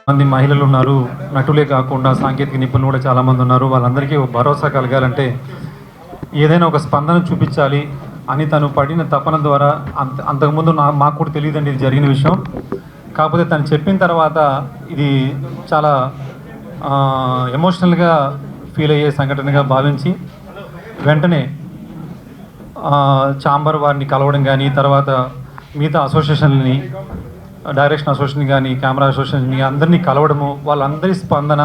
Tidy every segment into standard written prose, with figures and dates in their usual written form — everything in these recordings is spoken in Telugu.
మంది మహిళలు ఉన్నారు, నటులే కాకుండా సాంకేతిక నిపుణులు కూడా చాలామంది ఉన్నారు. వాళ్ళందరికీ భరోసా కలగాలంటే ఏదైనా ఒక స్పందన చూపించాలి అని తను పడిన తపన ద్వారా అంతకుముందు మాకు కూడా తెలియదండి ఇది జరిగిన విషయం. కాకపోతే తను చెప్పిన తర్వాత ఇది చాలా ఎమోషనల్గా ఫీల్ అయ్యే సంఘటనగా భావించి వెంటనే ఛాంబర్ వారిని కలవడం కానీ, తర్వాత మిగతా అసోసియేషన్ని, డైరెక్షన్ అసోసియేషన్ కానీ, కెమెరా అసోసియేషన్ అందరినీ కలవడము, వాళ్ళందరి స్పందన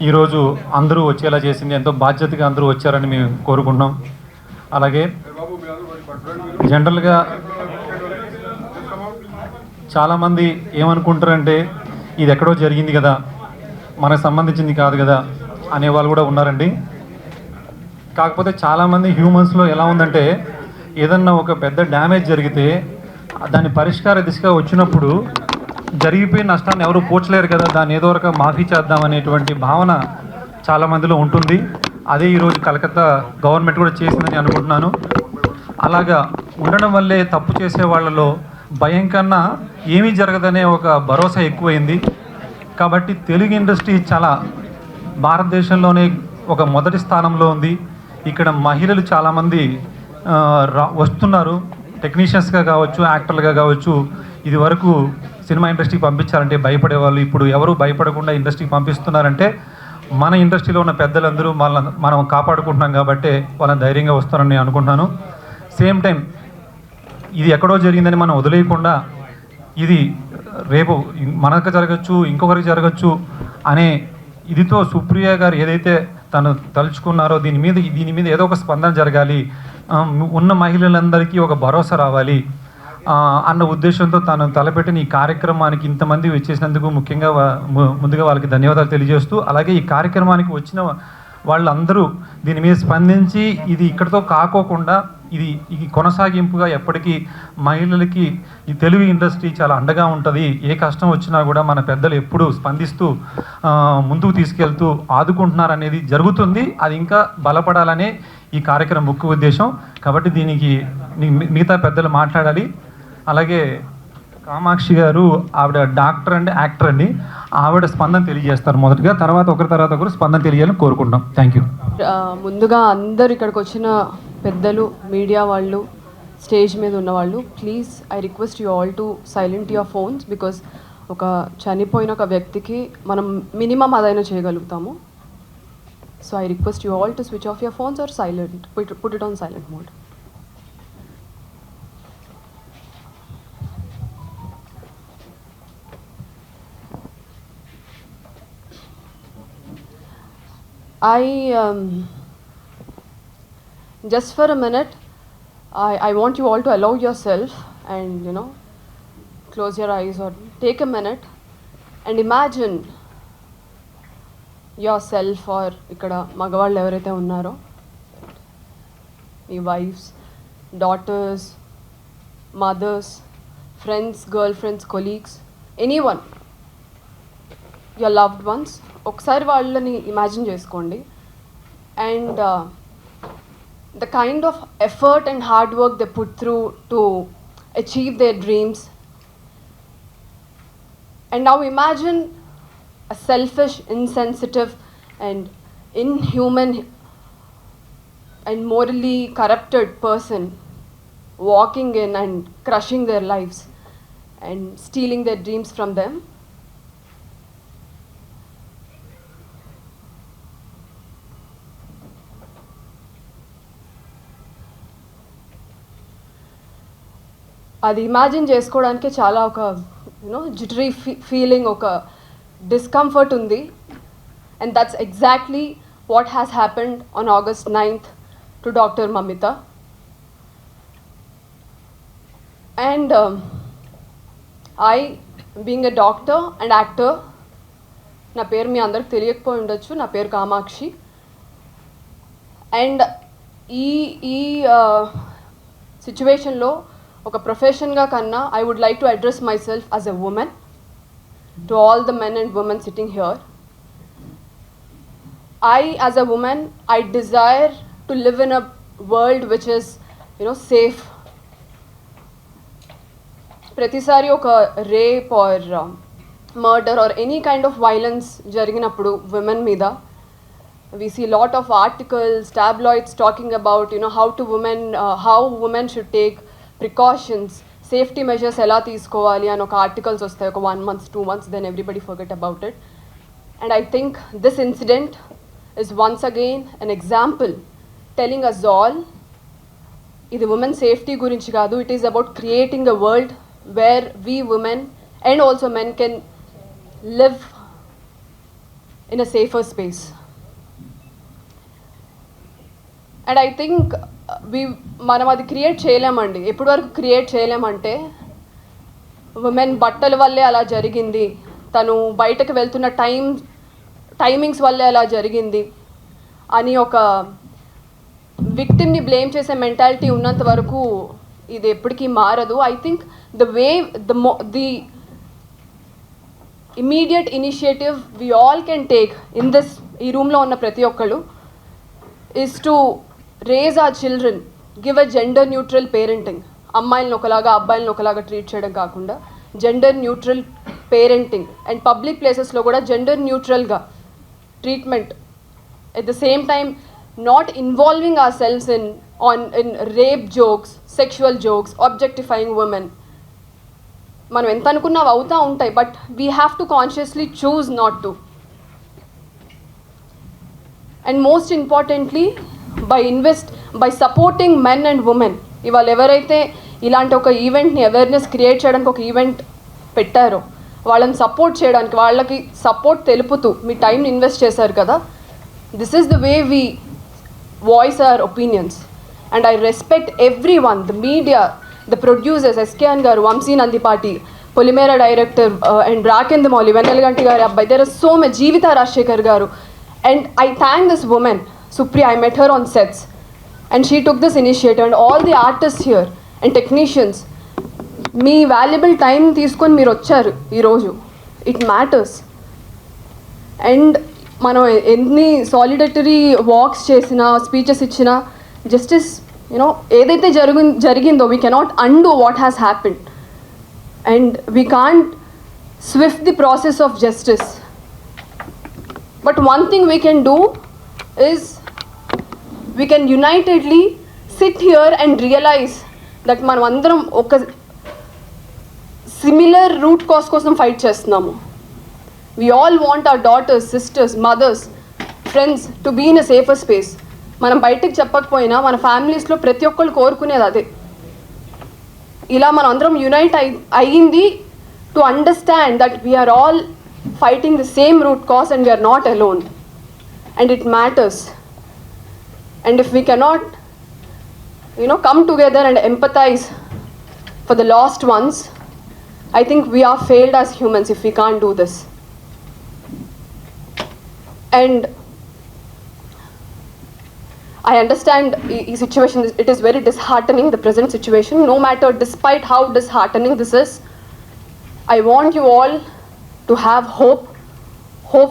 ఈరోజు అందరూ వచ్చేలా చేసింది. ఎంతో బాధ్యతగా అందరూ వచ్చారని మేము కోరుకుంటున్నాం. అలాగే జనరల్గా చాలామంది ఏమనుకుంటారంటే ఇది ఎక్కడో జరిగింది కదా, మనకు సంబంధించింది కాదు కదా అనేవాళ్ళు కూడా ఉన్నారండి. కాకపోతే చాలామంది హ్యూమన్స్లో ఎలా ఉందంటే ఏదన్నా ఒక పెద్ద డ్యామేజ్ జరిగితే దాని పరిష్కార దిశగా వచ్చినప్పుడు జరిగిపోయిన నష్టాన్ని ఎవరు పోర్చలేరు కదా, దాన్ని ఏదో ఒక మాఫీ చేద్దామనేటువంటి భావన చాలామందిలో ఉంటుంది. అదే ఈరోజు కలకత్తా గవర్నమెంట్ కూడా చేసిందని అనుకుంటున్నాను. అలాగా ఉండడం వల్లే తప్పు చేసే వాళ్ళలో భయం కన్నా ఏమీ జరగదనే ఒక భరోసా ఎక్కువైంది. కాబట్టి తెలుగు ఇండస్ట్రీ చాలా భారతదేశంలోనే ఒక మొదటి స్థానంలో ఉంది. ఇక్కడ మహిళలు చాలామంది వస్తున్నారు, టెక్నీషియన్స్గా కావచ్చు, యాక్టర్లుగా కావచ్చు. ఇది వరకు సినిమా ఇండస్ట్రీకి పంపించాలంటే భయపడేవాళ్ళు, ఇప్పుడు ఎవరు భయపడకుండా ఇండస్ట్రీకి పంపిస్తున్నారంటే మన ఇండస్ట్రీలో ఉన్న పెద్దలందరూ మనం కాపాడుకుంటున్నాం కాబట్టి వాళ్ళని ధైర్యంగా వస్తారని నేను అనుకుంటున్నాను. సేమ్ టైం ఇది ఎక్కడో జరిగిందని మనం వదిలేయకుండా ఇది రేపు మనకు జరగచ్చు, ఇంకొకరికి జరగచ్చు అనే ఇదితో సుప్రియ గారు ఏదైతే తను తలుచుకున్నారో దీని మీద ఏదో ఒక స్పందన జరగాలి, ఉన్న మహిళలందరికీ ఒక భరోసా రావాలి అన్న ఉద్దేశంతో తను తలపెట్టిన ఈ కార్యక్రమానికి ఇంతమంది వచ్చేసినందుకు ముఖ్యంగా ముందుగా వాళ్ళకి ధన్యవాదాలు తెలియజేస్తూ, అలాగే ఈ కార్యక్రమానికి వచ్చిన వాళ్ళందరూ దీని మీద స్పందించి ఇది ఇక్కడితో కాకోకుండా ఇది కొనసాగింపుగా ఎప్పటికీ మహిళలకి ఈ తెలుగు ఇండస్ట్రీ చాలా అండగా ఉంటుంది. ఏ కష్టం వచ్చినా కూడా మన పెద్దలు ఎప్పుడూ స్పందిస్తూ ముందుకు తీసుకెళ్తూ ఆదుకుంటున్నారనేది జరుగుతుంది. అది ఇంకా బలపడాలనే ఈ కార్యక్రమం ముఖ్య ఉద్దేశం. కాబట్టి దీనికి మిగతా పెద్దలు మాట్లాడాలి. అలాగే కామాక్షి గారు, ఆవిడ డాక్టర్ అండి, యాక్టర్ అండి, ఆవిడ స్పందన తెలియజేస్తారు మొదటగా, తర్వాత ఒకరు స్పందన తెలియాలని కోరుకుంటాం. Thank you. ముందుగా అందరు ఇక్కడికి వచ్చిన పెద్దలు, మీడియా వాళ్ళు, స్టేజ్ మీద ఉన్నవాళ్ళు, please I request you all to silent your phones. Because ఒక చనిపోయిన ఒక వ్యక్తికి మనం మినిమం అదైనా చేయగలుగుతాము. So I request you all to switch off your phones or silent, put it on silent mode. Just for a minute, I want you all to allow yourself and close your eyes or take a minute and imagine yourself or ikkada magavallu evaraithe unnaro, your wives, daughters, mothers, friends, girlfriends, colleagues, anyone, your loved ones, ఒకసారి వాళ్ళని ఇమాజిన్ చేసుకోండి. And the kind of effort and hard work they put through to achieve their dreams. And now imagine a selfish, insensitive and inhuman and morally corrupted person walking in and crushing their lives and stealing their dreams from them. అది ఇమాజిన్ చేసుకోవడానికి చాలా ఒక జిటరీ ఫీలింగ్, ఒక డిస్కంఫర్ట్ ఉంది. And that's exactly what has happened on August 9th to doctor Mamitha. And I being a doctor and actor, నా పేరు మీ అందరికి తెలియకపోయి ఉండొచ్చు, నా పేరు కామాక్షి. అండ్ ఈ సిచ్యువేషన్లో ఒక ప్రొఫెషన్గా కన్నా I would like to address myself as a women to all the men and women sitting here. I as a woman, I desire to live in a world which is safe. ప్రతిసారి ఒక rape or murder or any kind of violence జరిగినప్పుడు women మీద, we see lot of articles, tabloids talking about how women should take precautions, safety measures ఎలా తీసుకోవాలి అని ఒక ఆర్టికల్స్ వస్తాయి ఒక 1 month 2 months, then everybody forget about it. And I think this incident is once again an example telling us all ఇది women safety గురించి కాదు, it is about creating a world where we women and also men can live in a safer space. And I think మనం అది క్రియేట్ చేయలేమండి. ఎప్పటి వరకు క్రియేట్ చేయలేమంటే ఉమెన్ బట్టల వల్లే అలా జరిగింది, తను బయటకు వెళ్తున్న టైమింగ్స్ వల్లే అలా జరిగింది అని ఒక విక్టిమ్ని బ్లేమ్ చేసే మెంటాలిటీ ఉన్నంత వరకు ఇది ఎప్పటికీ మారదు. I think the immediate initiative we all can take in this, ఈ రూమ్లో ఉన్న ప్రతి ఒక్కళ్ళు, is to raise our children, give a gender neutral parenting. అమ్మాయిలను ఒకలాగా అబ్బాయిలను ఒకలాగా ట్రీట్ చేయడం కాకుండా gender neutral parenting, and public ప్లేసెస్లో కూడా జెండర్ న్యూట్రల్గా treatment. At the same time not involving ourselves in rape jokes, sexual jokes, objectifying women. మనం ఎంత అనుకున్నా అవుతూ ఉంటాయి, but we have to consciously choose not to. And most importantly by supporting men and women. ఇవాళ ఎవరైతే ఇలాంటి ఒక ఈవెంట్ని అవేర్నెస్ క్రియేట్ చేయడానికి ఒక ఈవెంట్ పెట్టారో వాళ్ళని సపోర్ట్ చేయడానికి, వాళ్ళకి సపోర్ట్ తెలుపుతూ మీ టైంని ఇన్వెస్ట్ చేశారు కదా, this is the way we voice hour opinions. And I respect every one, the media, the producers, SKN గారు, వంశీ నందిపాటి, పొలిమేరా డైరెక్టర్ అండ్ రాకేంద్రమౌళి, వెన్నెలగంటి గారి అబ్బాయి, దేర్ ఆర్ సో మచ్, జీవిత రాజశేఖర్ గారు. And I thank this woman, Supriya. I met her on sets and she took this initiative, and all the artists here and technicians, me valuable time తీసుకొని మీరు వచ్చారు ఈరోజు. It matters. అండ్ మనం ఎన్ని సాలిడటరీ వాక్స్ చేసినా, స్పీచెస్ ఇచ్చినా, జస్టిస్ ఏదైతే జరిగిందో we cannot undo what has happened, and we can't Swift the process of justice. But one thing we can do is we can unitedly sit here and realize that మనం అందరం ఒక సిమిలర్ రూట్ కాజ్ కోసం ఫైట్ చేస్తున్నాము. We all want our daughters, sisters, mothers, friends to be in a safer space. మనం బయటకు చెప్పకపోయినా మన ఫ్యామిలీస్లో ప్రతి ఒక్కళ్ళు కోరుకునేది అదే. ఇలా మనం అందరం యునైట్ అయ్యింది to understand that we're all fighting the same root cause and we are not alone, and it matters. And if we cannot come together and empathize for the lost ones, I think we are failed as humans if we can't do this. And I understand the situation, it is very disheartening, the present situation. No matter, despite how disheartening this is, I want you all to have hope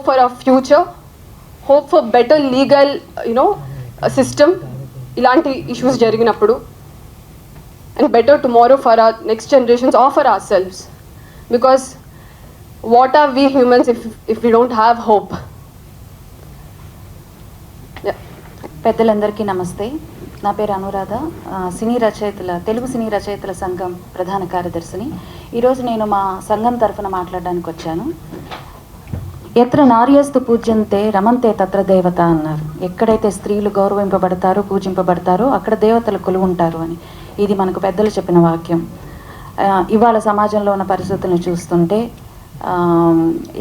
for our future, hope for better legal system ilanti issues jariginappudu, and better tomorrow for our next generations or for ourselves, because what are we humans if we don't have hope? పెద్దలందరికీ నమస్తే. నా పేరు అనురాధ, తెలుగు సినీ రచయితల సంఘం ప్రధాన కార్యదర్శిని. ఈరోజు నేను మా సంఘం తరఫున మాట్లాడడానికి వచ్చాను. ఎత్ర నార్యస్తు పూజ్యంతే రమంతే తత్ర దేవత అన్నారు. ఎక్కడైతే స్త్రీలు గౌరవింపబడతారో, పూజింపబడతారో అక్కడ దేవతలు కొలువుంటారు అని. ఇది మనకు పెద్దలు చెప్పిన వాక్యం. ఇవాళ సమాజంలో ఉన్న పరిస్థితులను చూస్తుంటే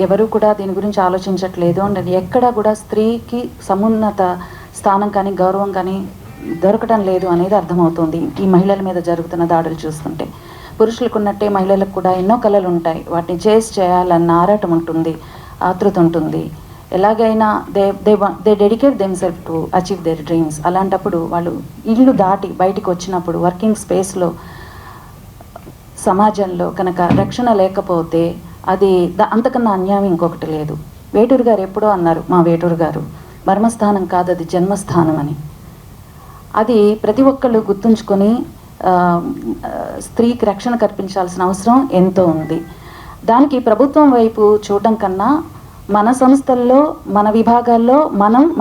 ఎవరు కూడా దీని గురించి ఆలోచించట్లేదు. అండ్ ఎక్కడా కూడా స్త్రీకి సమున్నత స్థానం కానీ గౌరవం కానీ దొరకడం లేదు అనేది అర్థమవుతుంది ఈ మహిళల మీద జరుగుతున్న దాడులు చూస్తుంటే. పురుషులకు ఉన్నట్టే మహిళలకు కూడా ఎన్నో కళలు ఉంటాయి, వాటిని చేయాలన్న ఆరాటం ఉంటుంది, ఆతృత ఉంటుంది. ఎలాగైనా they dedicate themself to achieve there dreams. అలాంటప్పుడు వాళ్ళు ఇల్లు దాటి బయటికి వచ్చినప్పుడు వర్కింగ్ స్పేస్లో, సమాజంలో కనుక రక్షణ లేకపోతే అది అంతకన్నా అన్యాయం ఇంకొకటి లేదు. వేటూరు గారు ఎప్పుడో అన్నారు, మా వేటూరు గారు, మర్మస్థానం కాదు అది జన్మస్థానం అని. అది ప్రతి ఒక్కళ్ళు గుర్తుంచుకొని స్త్రీకి రక్షణ కల్పించాల్సిన అవసరం ఎంతో ఉంది. దానికి ప్రభుత్వం వైపు చూడడం కన్నా మన సంస్థల్లో మన విభాగాల్లో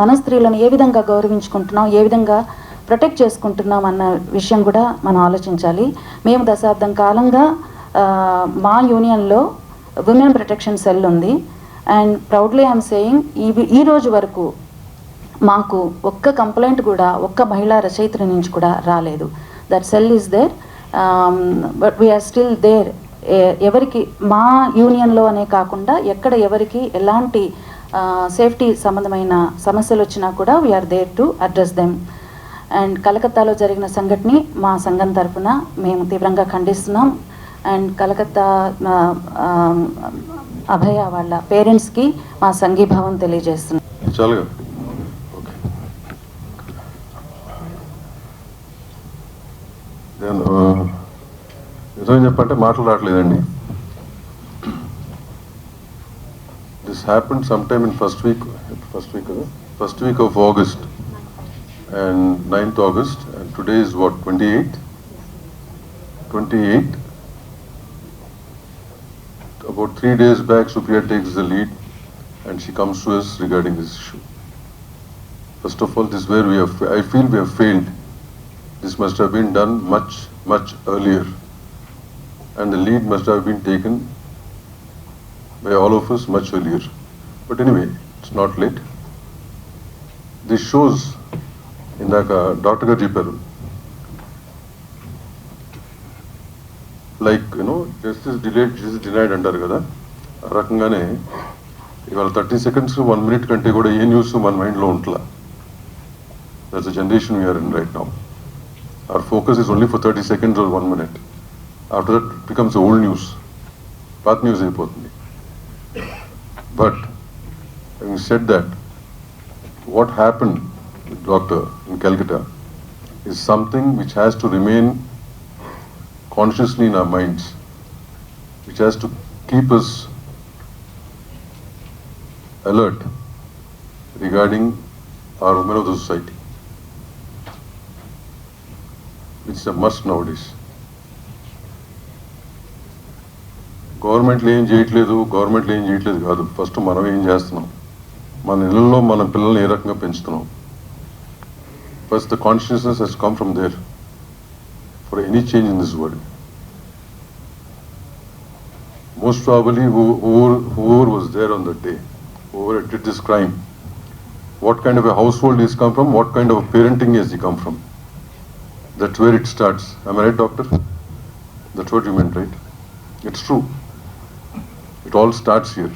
మన స్త్రీలను ఏ విధంగా గౌరవించుకుంటున్నాం, ఏ విధంగా ప్రొటెక్ట్ చేసుకుంటున్నాం అన్న విషయం కూడా మనం ఆలోచించాలి. మేము దశాబ్దం కాలంగా మా యూనియన్లో విమెన్ ప్రొటెక్షన్ సెల్ ఉంది. అండ్ ప్రౌడ్లీ ఐఎమ్ సేయింగ్ ఈ రోజు వరకు మాకు ఒక్క కంప్లైంట్ కూడా ఒక్క మహిళా రచయిత్రి నుంచి కూడా రాలేదు. That cell is there, but we're still there. ఎవరికి మా యూనియన్లో అనే కాకుండా ఎక్కడ ఎవరికి ఎలాంటి సేఫ్టీ సంబంధమైన సమస్యలు వచ్చినా కూడా we're there to address them. And కలకత్తాలో జరిగిన సంఘటనని మా సంఘం తరఫున మేము తీవ్రంగా ఖండిస్తున్నాం. అండ్ కలకత్తా అభయ వాళ్ళ పేరెంట్స్కి మా సంఘీభావం తెలియజేస్తున్నాం. చాలుగా నిజం చెప్పంటే మాటలు రావట్లేదండి. This happened some time in first week off August and 9th August, and today is what, 28? About 3 days back, Supriya takes the lead and she comes to us regarding this issue. First of all, this is where I feel we have failed. This must have been done much earlier, and the lead must have been taken by all of us much earlier. But anyway, it's not late. This shows, ఇందాక డాక్టర్ గారు చెప్పారు, like justice delayed justice denied అంటారు కదా, ఆ రకంగానే ఇవాళ 30 seconds 1 minute కంటే కూడా ఏ న్యూస్ మన మైండ్లో ఉంటలా. That's the generation we're in right now. Our focus is only for 30 seconds or 1 minute. After that it becomes old news, పాత న్యూస్ అయిపోతుంది. But having said that, what happened with Doctor in Calcutta is something which has to remain consciously in our minds, which has to keep us alert regarding our women of the society, which is a must nowadays. గవర్నమెంట్లో ఏం చేయట్లేదు కాదు, ఫస్ట్ మనం ఏం చేస్తున్నాం, మన ఇళ్ళల్లో మన పిల్లల్ని ఏ రకంగా పెంచుతున్నాం. First, the consciousness has come from there for any change in this world. Most probably, whoever was there on that day, whoever did this crime, what kind of a household he's come from, what kind of a parenting has he come from. That's where it starts. Am I right, doctor? That's what you meant, right? It's true. It all starts here.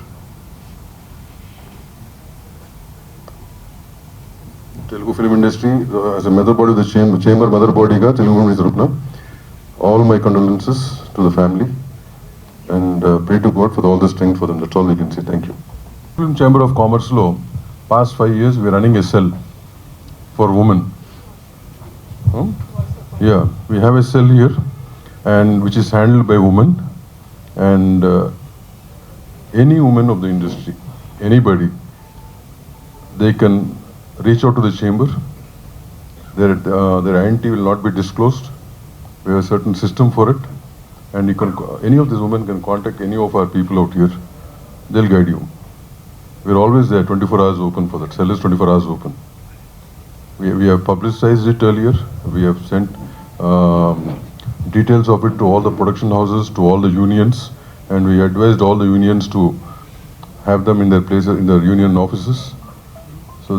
Telugu film industry, as a mother body of the chamber mother body ga Telugu film tarafuna all my condolences to the family, and pray to God for all the strength for them. That's all we can say. Thank you. Film Chamber of Commerce lo past 5 years we are running a cell for women. Yeah, we have a cell here, and which is handled by women, and any woman of the industry, anybody, they can reach out to the chamber. Their identity will not be disclosed. We have a certain system for it, and you can, any of these women can contact any of our people out here. They'll guide you. We're always there, 24 hours open for that. Cell is 24 hours open. We have publicized it earlier. We have sent details of it to all the production houses, to all the unions, and we advised all the unions to have them in their places, in their union offices. So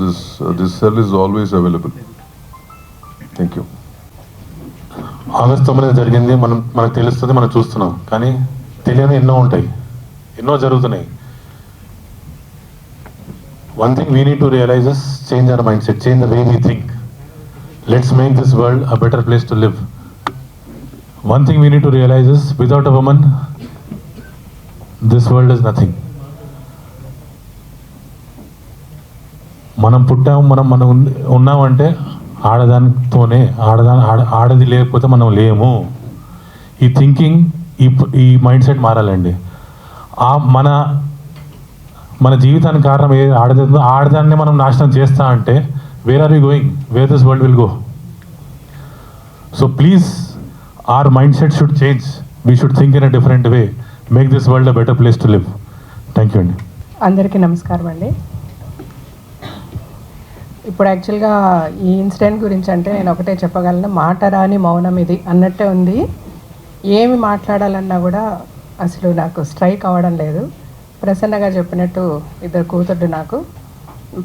this cell is always available. Thank you. August 9 జరిగింది, మనకు తెలుస్తుంది, మనం చూస్తున్నాం, కానీ తెలియని ఎన్నో ఉంటాయి, ఎన్నో జరుగుతున్నాయి. One thing we need to realize is change our mindset, change the way we think. Let's make this world a better place to live. One thing we need to realize is without a woman, this world is nothing. మనం పుట్టాము, మనం ఉన్నామంటే ఆడదానితోనే, ఆడది లేకపోతే మనం లేము. ఈ థింకింగ్, ఈ మైండ్ సెట్ మారాలండి. మన జీవితానికి కారణం ఆడదాన్ని మనం నాశనం చేస్తా అంటే where are we going, where this world will go. So please, our mindset should change. We should think in a different way. make this world a better place to live. Thank you, Andy. అందరికీ నమస్కారం అండి. ఇప్పుడు యాక్చువల్గా ఈ ఇన్సిడెంట్ గురించి అంటే నేను ఒకటే చెప్పగలను, మాట రాని మౌనం ఇది అన్నట్టే ఉంది. ఏమి మాట్లాడాలన్నా కూడా అసలు నాకు స్ట్రైక్ అవ్వడం లేదు. ప్రసన్నగా చెప్పినట్టు ఇద్దరు కూతుర్లు నాకు,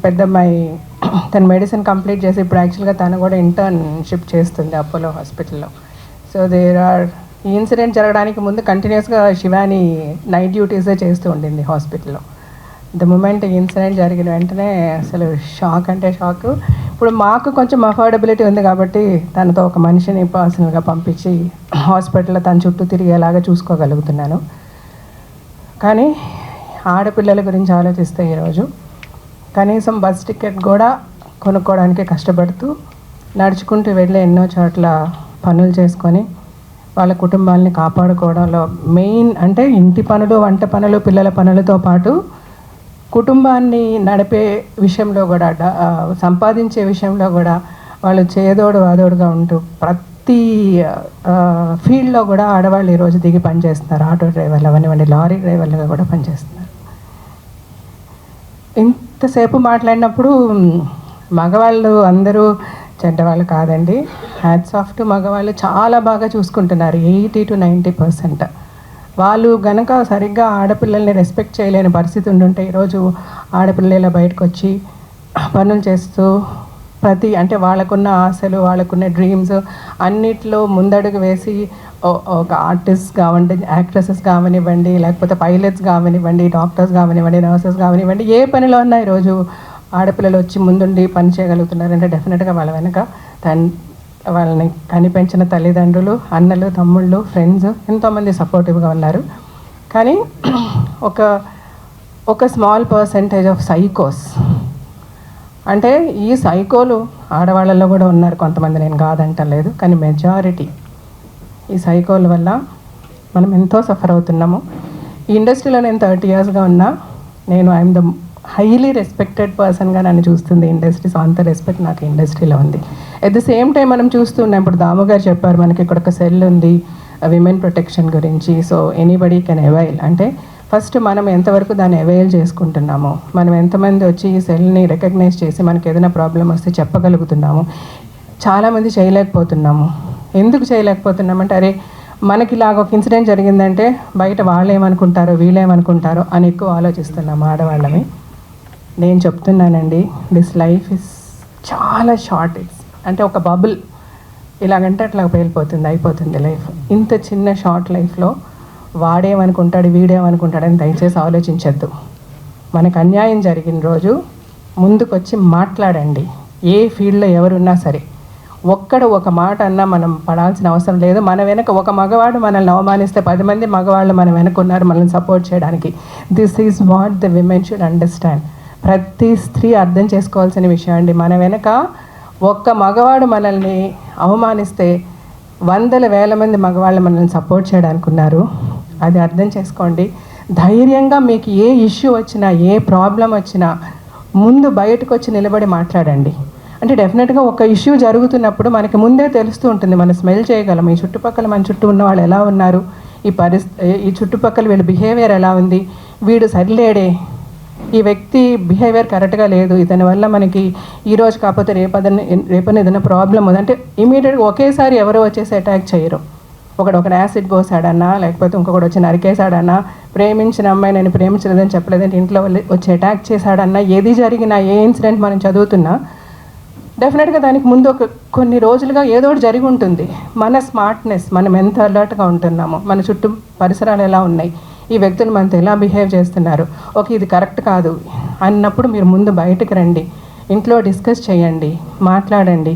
పెద్దమ్మాయి తను మెడిసిన్ కంప్లీట్ చేసి ఇప్పుడు యాక్చువల్గా తను కూడా ఇంటర్న్షిప్ చేస్తుంది అపోలో హాస్పిటల్లో. సో ఈ ఇన్సిడెంట్ జరగడానికి ముందు కంటిన్యూస్గా శివాని నైట్ డ్యూటీసే చేస్తూ ఉండింది హాస్పిటల్లో. ద మూమెంట్ ఈ ఇన్సిడెంట్ జరిగిన వెంటనే అసలు షాక్ అంటే షాక్. ఇప్పుడు మాకు కొంచెం అఫోర్డబిలిటీ ఉంది కాబట్టి తనతో ఒక మనిషిని పర్సనల్గా పంపించి హాస్పిటల్లో తన చుట్టూ తిరిగేలాగా చూసుకోగలుగుతున్నాను. కానీ ఆడపిల్లల గురించి ఆలోచిస్తే ఈరోజు కనీసం బస్ టికెట్ కూడా కొనుక్కోవడానికి కష్టపడుతూ నడుచుకుంటూ వెళ్ళి ఎన్నో చోట్ల పనులు చేసుకొని వాళ్ళ కుటుంబాలని కాపాడుకోవడంలో మెయిన్ అంటే ఇంటి పనులు, వంట పనులు, పిల్లల పనులతో పాటు కుటుంబాన్ని నడిపే విషయంలో కూడా సంపాదించే విషయంలో కూడా వాళ్ళు చేదోడు వాదోడుగా ఉంటూ ప్రతి ఫీల్డ్లో కూడా ఆడవాళ్ళు ఈరోజు దిగి పనిచేస్తున్నారు. ఆటో డ్రైవర్లు అవనివ్వండి, లారీ డ్రైవర్లుగా కూడా పనిచేస్తున్నారు. ఇంతసేపు మాట్లాడినప్పుడు మగవాళ్ళు అందరూ చెడ్డవాళ్ళు కాదండి. హ్యాట్స్ ఆఫ్ టు మగవాళ్ళు, చాలా బాగా చూసుకుంటున్నారు. 80 to 90%. వాళ్ళు గనక సరిగ్గా ఆడపిల్లల్ని రెస్పెక్ట్ చేయలేని పరిస్థితి ఉండుంటే ఈరోజు ఆడపిల్లల బయటకు వచ్చి పనులు చేస్తూ అంటే వాళ్ళకున్న ఆశలు, వాళ్ళకున్న డ్రీమ్స్ అన్నిట్లో ముందడుగు వేసి ఒక ఆర్టిస్ట్ కావండి, యాక్ట్రెసెస్ కావనివ్వండి, లేకపోతే పైలట్స్ కావనివ్వండి, డాక్టర్స్ కావనివ్వండి, నర్సెస్ కావనివ్వండి, ఏ పనిలో ఉన్నా ఈరోజు ఆడపిల్లలు వచ్చి ముందుండి పని చేయగలుగుతున్నారంటే డెఫినెట్గా వాళ్ళ వెనక వాళ్ళని కనిపెంచిన తల్లిదండ్రులు, అన్నలు, తమ్ముళ్ళు, ఫ్రెండ్స్ ఎంతోమంది సపోర్టివ్గా ఉన్నారు. కానీ ఒక స్మాల్ పర్సెంటేజ్ ఆఫ్ సైకోస్, అంటే ఈ సైకోలు ఆడవాళ్ళల్లో కూడా ఉన్నారు కొంతమంది, నేను కాదంటలేదు, కానీ మెజారిటీ ఈ సైకోల వల్ల మనం ఎంతో సఫర్ అవుతున్నాము. ఈ ఇండస్ట్రీలో నేను 30 yearsగా ఉన్నా, నేను ఐఎమ్ ద హైలీ రెస్పెక్టెడ్ పర్సన్గా నన్ను చూస్తుంది ఇండస్ట్రీ. సో అంత రెస్పెక్ట్ నాకు ఇండస్ట్రీలో ఉంది. ఎట్ ద సేమ్ టైం మనం చూస్తున్నాం, ఇప్పుడు దాము గారు చెప్పారు మనకి ఇక్కడ ఒక సెల్ ఉంది విమెన్ ప్రొటెక్షన్ గురించి. సో ఎనీబడీ కెన్ అవైల్, అంటే ఫస్ట్ మనం ఎంతవరకు దాన్ని అవైల్ చేసుకుంటున్నాము, మనం ఎంతమంది వచ్చి ఈ సెల్ని రికగ్నైజ్ చేసి మనకి ఏదైనా ప్రాబ్లం వస్తే చెప్పగలుగుతున్నాము. చాలామంది చేయలేకపోతున్నాము. ఎందుకు చేయలేకపోతున్నామంటే అరే మనకి ఇలాగ ఒక ఇన్సిడెంట్ జరిగిందంటే బయట వాళ్ళు ఏమనుకుంటారో వీళ్ళేమనుకుంటారో అని ఎక్కువ ఆలోచిస్తున్నాము ఆడవాళ్ళని. నేను చెప్తున్నానండి, దిస్ లైఫ్ ఇస్ చాలా షార్ట్. అంటే ఒక బబుల్ ఇలాగంటే అట్లా పేలిపోతుంది, అయిపోతుంది లైఫ్. ఇంత చిన్న షార్ట్ లైఫ్లో వాడేమనుకుంటాడు వీడేమనుకుంటాడని దయచేసి ఆలోచించద్దు. మనకు అన్యాయం జరిగిన రోజు ముందుకొచ్చి మాట్లాడండి. ఏ ఫీల్డ్లో ఎవరున్నా సరే ఒక మాట అన్నా మనం పడాల్సిన అవసరం లేదు. మన వెనక ఒక మగవాడు మనల్ని అవమానిస్తే 10 మంది మగవాళ్ళు మన వెనక ఉన్నారు మనల్ని సపోర్ట్ చేయడానికి. This is what the women should understand. ప్రతి స్త్రీ అర్థం చేసుకోవాల్సిన విషయం అండి. మన వెనక ఒక్క మగవాడు మనల్ని అవమానిస్తే 100,000 మంది మగవాళ్ళు మనల్ని సపోర్ట్ చేయడానికి ఉన్నారు. అది అర్థం చేసుకోండి. ధైర్యంగా మీకు ఏ ఇష్యూ వచ్చినా, ఏ ప్రాబ్లం వచ్చినా ముందు బయటకు వచ్చి నిలబడి మాట్లాడండి. అంటే డెఫినెట్గా ఒక ఇష్యూ జరుగుతున్నప్పుడు మనకి ముందే తెలుస్తూ ఉంటుంది, మనం స్మెల్ చేయగలం. ఈ చుట్టుపక్కల మన చుట్టూ ఉన్న వాళ్ళు ఎలా ఉన్నారు, ఈ చుట్టుపక్కల వీళ్ళ బిహేవియర్ ఎలా ఉంది, వీడు సరిలేడే, ఈ వ్యక్తి బిహేవియర్ కరెక్ట్గా లేదు, ఇతని వల్ల మనకి ఈరోజు కాకపోతే రేపని ఏదైనా ప్రాబ్లం ఉంది అంటే ఇమీడియట్గా ఒకేసారి ఎవరో వచ్చేసి అటాక్ చేయరు. ఒకడు యాసిడ్ పోసాడన్నా, లేకపోతే ఇంకొకటి వచ్చి నరికేశాడన్నా, ప్రేమించిన అమ్మాయి నేను ప్రేమించలేదని చెప్పలేదంటే ఇంట్లో వచ్చి అటాక్ చేశాడన్నా, ఏది జరిగినా ఏ ఇన్సిడెంట్ మనం చదువుతున్నా డెఫినెట్గా దానికి ముందు కొన్ని రోజులుగా ఏదో ఒకటి జరిగి ఉంటుంది. మన స్మార్ట్నెస్, మనం ఎంత అలర్ట్గా ఉంటున్నామో, మన చుట్టూ పరిసరాలు ఎలా ఉన్నాయి, ఈ వ్యక్తులు మనతో ఎలా బిహేవ్ చేస్తున్నారు, ఇది కరెక్ట్ కాదు అన్నప్పుడు మీరు ముందు బయటకు రండి, ఇంట్లో డిస్కస్ చేయండి, మాట్లాడండి.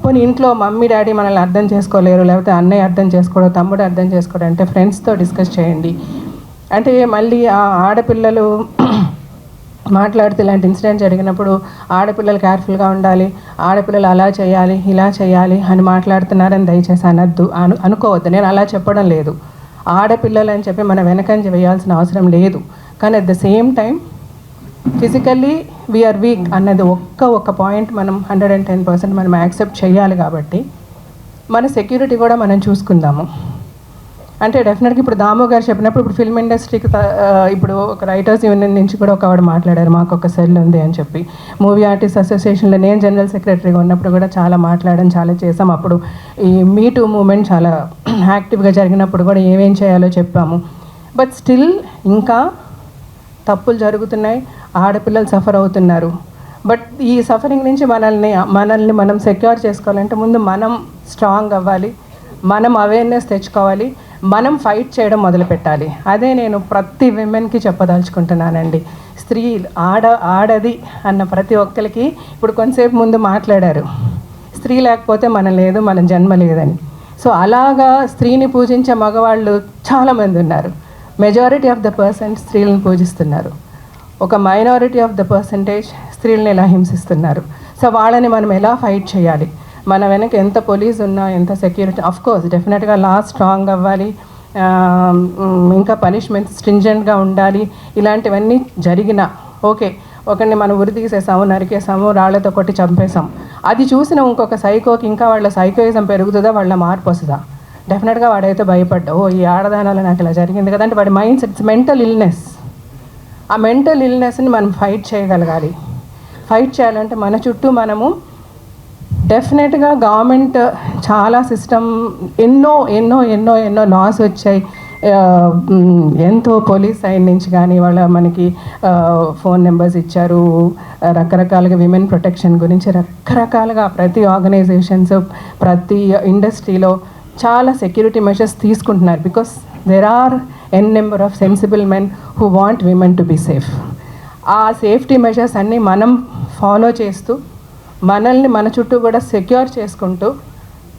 పోనీ ఇంట్లో మమ్మీ డాడీ మనల్ని అర్థం చేసుకోలేరు, లేకపోతే అన్నయ్య అర్థం చేసుకోవడం, తమ్ముడు అర్థం చేసుకోవడం అంటే ఫ్రెండ్స్తో డిస్కస్ చేయండి. అంటే మళ్ళీ ఆ ఆడపిల్లలు మాట్లాడితే ఇలాంటి ఇన్సిడెంట్ జరిగినప్పుడు ఆడపిల్లలు కేర్ఫుల్గా ఉండాలి, ఆడపిల్లలు అలా చేయాలి ఇలా చేయాలి అని మాట్లాడుతున్నారని దయచేసి అనుకోవద్దు. నేను అలా చెప్పడం లేదు. ఆడపిల్లలు అని చెప్పి మన వెనకంజ వేయాల్సిన అవసరం లేదు. కానీ at the same time physically we're weak అన్నది ఒక్క పాయింట్ మనం 110% మనం యాక్సెప్ట్ చేయాలి. కాబట్టి మన సెక్యూరిటీ కూడా మనం చూసుకుందాము. అంటే డెఫినెట్గా ఇప్పుడు దాము గారు చెప్పినప్పుడు ఇప్పుడు ఫిల్మ్ ఇండస్ట్రీకి ఇప్పుడు ఒక రైటర్స్ యూనియన్ నుంచి కూడా ఒక ఆవిడ మాట్లాడారు, మాకు ఒక సెల్ ఉంది అని చెప్పి. మూవీ ఆర్టిస్ట్ అసోసియేషన్లో నేను జనరల్ సెక్రటరీగా ఉన్నప్పుడు కూడా చాలా మాట్లాడడం, చాలా చేసాం. అప్పుడు ఈ మీ టూ మూమెంట్ చాలా యాక్టివ్గా జరిగినప్పుడు కూడా ఏమేం చేయాలో చెప్పాము. బట్ స్టిల్ ఇంకా తప్పులు జరుగుతున్నాయి, ఆడపిల్లలు సఫర్ అవుతున్నారు. బట్ ఈ సఫరింగ్ నుంచి మనల్ని మనం సెక్యూర్ చేసుకోవాలంటే ముందు మనం స్ట్రాంగ్ అవ్వాలి, మనం అవేర్నెస్ తెచ్చుకోవాలి, మనం ఫైట్ చేయడం మొదలుపెట్టాలి. అదే నేను ప్రతి విమెన్కి చెప్పదలుచుకుంటున్నానండి. స్త్రీ ఆడది అన్న ప్రతి ఒక్కరికి ఇప్పుడు కొంతసేపు ముందు మాట్లాడారు, స్త్రీ లేకపోతే మనం లేదు, మన జన్మ లేదని. సో అలాగా స్త్రీని పూజించే మగవాళ్ళు చాలామంది ఉన్నారు. మెజారిటీ ఆఫ్ ద పర్సెంట్ స్త్రీలను పూజిస్తున్నారు, ఒక మైనారిటీ ఆఫ్ ద పర్సంటేజ్ స్త్రీలను ఎలా హింసిస్తున్నారు. సో వాళ్ళని మనం ఎలా ఫైట్ చేయాలి? మన వెనక ఎంత పోలీస్ ఉన్నా, ఎంత సెక్యూరిటీ, అఫ్కోర్స్ డెఫినెట్గా లా స్ట్రాంగ్ అవ్వాలి, ఇంకా పనిష్మెంట్ స్ట్రింజెంట్గా ఉండాలి. ఇలాంటివన్నీ జరిగినా ఓకే, ఒకరిని మనం ఉరి తీసేసాము, నరికేసాము, రాళ్లతో కొట్టి చంపేసాం, అది చూసిన ఇంకొక సైకోకి ఇంకా వాళ్ళ సైకోయిజం పెరుగుతుందా, వాళ్ళ మార్పు వస్తుందా? డెఫినెట్గా వాడైతే భయపడ్డా, ఓ ఈ ఆడదానాలు నాకు ఇలా జరిగింది కదా అంటే వాడి మైండ్ సెట్స్ మెంటల్ ఇల్నెస్. ఆ మెంటల్ ఇల్నెస్ని మనం ఫైట్ చేయగలగాలి. ఫైట్ చేయాలంటే మన చుట్టూ మనము డెఫినెట్గా గవర్నమెంట్ చాలా సిస్టమ్ ఎన్నో ఎన్నో ఎన్నో ఎన్నో లాస్ వచ్చాయి. ఎంతో పోలీస్ సైడ్ నుంచి కానీ వాళ్ళ మనకి ఫోన్ నెంబర్స్ ఇచ్చారు, రకరకాలుగా విమెన్ ప్రొటెక్షన్ గురించి రకరకాలుగా ప్రతి ఆర్గనైజేషన్స్ ప్రతి ఇండస్ట్రీలో చాలా సెక్యూరిటీ మెషర్స్ తీసుకుంటున్నారు. Because there are an number of sensible men who want women to be safe. ఆ సేఫ్టీ మెషర్స్ అన్నీ మనం ఫాలో చేస్తూ మనల్ని మన చుట్టూ కూడా సెక్యూర్ చేసుకుంటూ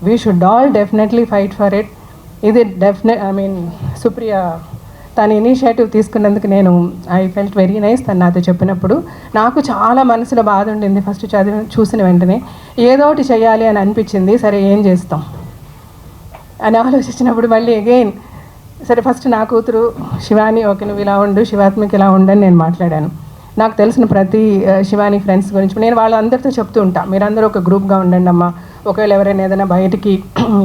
we should all definitely fight for it. ఇది సుప్రియ తన ఇనిషియేటివ్ తీసుకున్నందుకు ఐ ఫెల్ట్ వెరీ నైస్. తను నాతో చెప్పినప్పుడు నాకు చాలా మనసులో బాధ ఉండింది. ఫస్ట్ చూసిన వెంటనే ఏదో ఒకటి చేయాలి అని అనిపించింది. సరే ఏం చేస్తాం అని ఆలోచించినప్పుడు మళ్ళీ అగైన్ సరే ఫస్ట్ నా కూతురు శివాని, ఓకే నువ్వు ఇలా ఉండు, శివాత్మకి ఇలా ఉండని నేను మాట్లాడాను. నాకు తెలిసిన ప్రతి శివాని ఫ్రెండ్స్ గురించి నేను వాళ్ళందరితో చెప్తూ ఉంటాను, మీరందరూ ఒక గ్రూప్గా ఉండండి అమ్మా. ఒకవేళ ఎవరైనా ఏదైనా బయటికి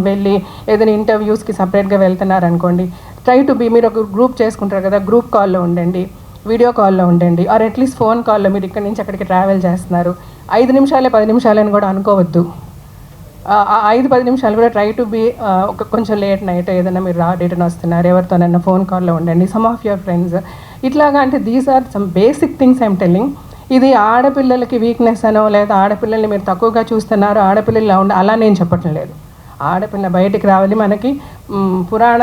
వెళ్ళి ఏదైనా ఇంటర్వ్యూస్కి సపరేట్గా వెళ్తున్నారనుకోండి, ట్రై టు బీ, మీరు ఒక గ్రూప్ చేసుకుంటారు కదా, గ్రూప్ కాల్లో ఉండండి, వీడియో కాల్లో ఉండండి, ఆర్ అట్లీస్ట్ ఫోన్ కాల్లో. మీరు ఇక్కడి నుంచి అక్కడికి ట్రావెల్ చేస్తున్నారు, 5 నిమిషాలే 10 నిమిషాలని కూడా అనుకోవద్దు. 5-10 నిమిషాలు కూడా ట్రై టు బీ. కొంచెం లేట్ నైట్ ఏదైనా మీరు రిటర్న్ వస్తున్నారు, ఎవరితోనైనా ఫోన్ కాల్లో ఉండండి, సమ్ ఆఫ్ యువర్ ఫ్రెండ్స్ ఇట్లాగా. అంటే these are some basic things I'm telling. ఇది ఆడపిల్లలకి వీక్నెస్ అనో లేదా ఆడపిల్లల్ని మీరు తక్కువగా చూస్తున్నారు, ఆడపిల్లలు అలా నేను చెప్పటం లేదు. ఆడపిల్ల బయటికి రావాలి. మనకి పురాణ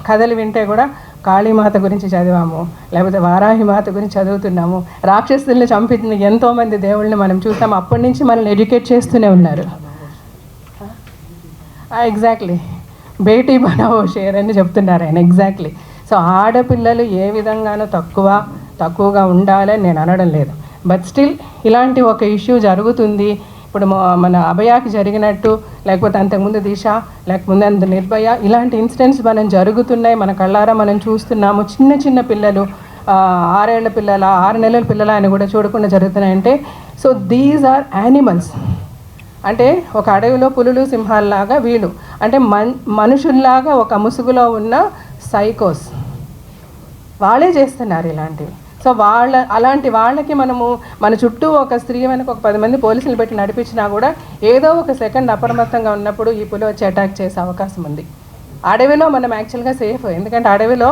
కథలు వింటే కూడా కాళీమాత గురించి చదివాము, లేకపోతే వారాహిమాత గురించి చదువుతున్నాము, రాక్షసుల్ని చంపించిన ఎంతోమంది దేవుళ్ళని మనం చూసాము. అప్పటి నుంచి మనల్ని ఎడ్యుకేట్ చేస్తూనే ఉన్నారు. ఎగ్జాక్ట్లీ, బేటీ బనావో షేర్ అని చెప్తున్నారు ఆయన. ఎగ్జాక్ట్లీ. సో ఆడపిల్లలు ఏ విధంగానూ తక్కువగా ఉండాలని నేను అనడం లేదు. బట్ స్టిల్ ఇలాంటి ఒక ఇష్యూ జరుగుతుంది. ఇప్పుడు మన అభయాకి జరిగినట్టు, లేకపోతే అంతకుముందు దిశ, లేకపోతే అంత నిర్భయ, ఇలాంటి ఇన్సిడెంట్స్ మనం జరుగుతున్నాయి, మన కళ్ళారా మనం చూస్తున్నాము. చిన్న చిన్న పిల్లలు, 6 ఏళ్ల పిల్లల, 6 నెలల పిల్లల అని కూడా చూడకుండా జరుగుతున్నాయంటే, సో దీస్ ఆర్ యానిమల్స్. అంటే ఒక అడవిలో పులులు సింహాల్లాగా వీళ్ళు, అంటే మనుషుల్లాగా ఒక ముసుగులో ఉన్న సైకోస్ వాళ్ళే చేస్తున్నారు ఇలాంటివి. సో అలాంటి వాళ్ళకి మనము మన చుట్టూ ఒక స్త్రీ వెనక ఒక 10 మంది పోలీసులు పెట్టి నడిపించినా కూడా ఏదో ఒక సెకండ్ అప్రమత్తంగా ఉన్నప్పుడు ఈ పులి వచ్చి అటాక్ చేసే అవకాశం ఉంది. అడవిలో మనం యాక్చువల్గా సేఫ్, ఎందుకంటే అడవిలో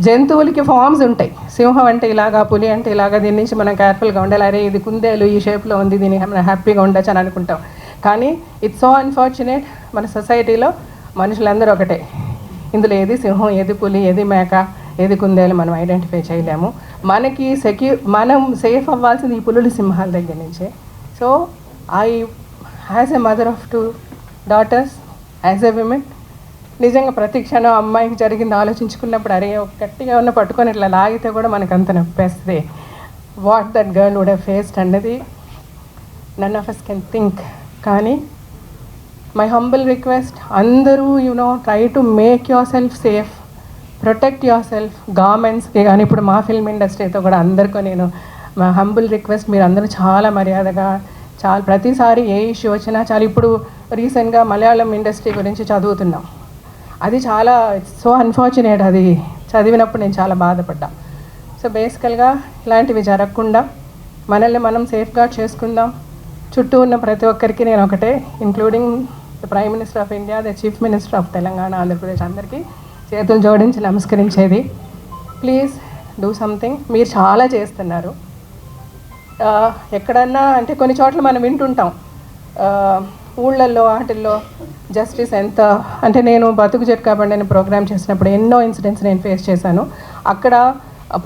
జంతువులకి ఫామ్స్ ఉంటాయి. సింహం అంటే ఇలాగా, పులి అంటే ఇలాగా, దీని నుంచి మనం కేర్ఫుల్గా ఉండాలి. అరే ఇది కుందేలు ఈ షేప్లో ఉంది, దీన్ని మనం హ్యాపీగా ఉండొచ్చు అని అనుకుంటాం. కానీ ఇట్స్ సో అన్ఫార్చునేట్, మన సొసైటీలో మనుషులందరూ ఒకటే. ఇందులో ఏది సింహం, ఏది పులి, ఏది మేక, ఏది కుందేలు మనం ఐడెంటిఫై చేయలేము. మనకి మనం సేఫ్ అవ్వాల్సింది ఈ పులులు సింహాల దగ్గర నుంచే. So as a mother of 2 daughters, as a women, నిజంగా ప్రతి క్షణం అమ్మాయికి జరిగింది ఆలోచించుకున్నప్పుడు అరే గట్టిగా ఉన్న పట్టుకొని ఇట్లా లాగితే కూడా మనకు అంత నొప్పేస్తుంది. What that girl would have faced అన్నది none of us can think. కానీ మై హంబుల్ రిక్వెస్ట్, అందరూ try to make yourself safe, protect yourself. గవర్నమెంట్స్కి కానీ ఇప్పుడు మా ఫిల్మ్ ఇండస్ట్రీతో కూడా అందరికీ నేను మా హంబుల్ రిక్వెస్ట్, మీరు అందరూ చాలా మర్యాదగా, చాలా ప్రతిసారి ఏ ఇష్యూ వచ్చినా చాలా, ఇప్పుడు రీసెంట్గా మలయాళం ఇండస్ట్రీ గురించి చదువుతున్నాం. అది చాలా సో అన్ఫార్చునేట్. అది చదివినప్పుడు నేను చాలా బాధపడ్డా. సో బేసికల్గా ఇలాంటివి జరగకుండా మనల్ని మనం సేఫ్గార్డ్ చేసుకుందాం. చుట్టూ ఉన్న ప్రతి ఒక్కరికి నేను ఒకటే, including the prime minister of India, the chief minister of Telangana, Andhra Pradesh, అందరికీ చేతులు జోడించి నమస్కరించేది, ప్లీజ్ డూ సంథింగ్. మీరు చాలా చేస్తున్నారు. ఎక్కడన్నా అంటే కొన్ని చోట్ల మనం వింటుంటాం ఊళ్ళల్లో వాటిల్లో జస్టిస్ ఎంత అంటే, నేను బతుకు జట్కాబండి అని ప్రోగ్రామ్ చేసినప్పుడు ఎన్నో ఇన్సిడెంట్స్ నేను ఫేస్ చేశాను. అక్కడ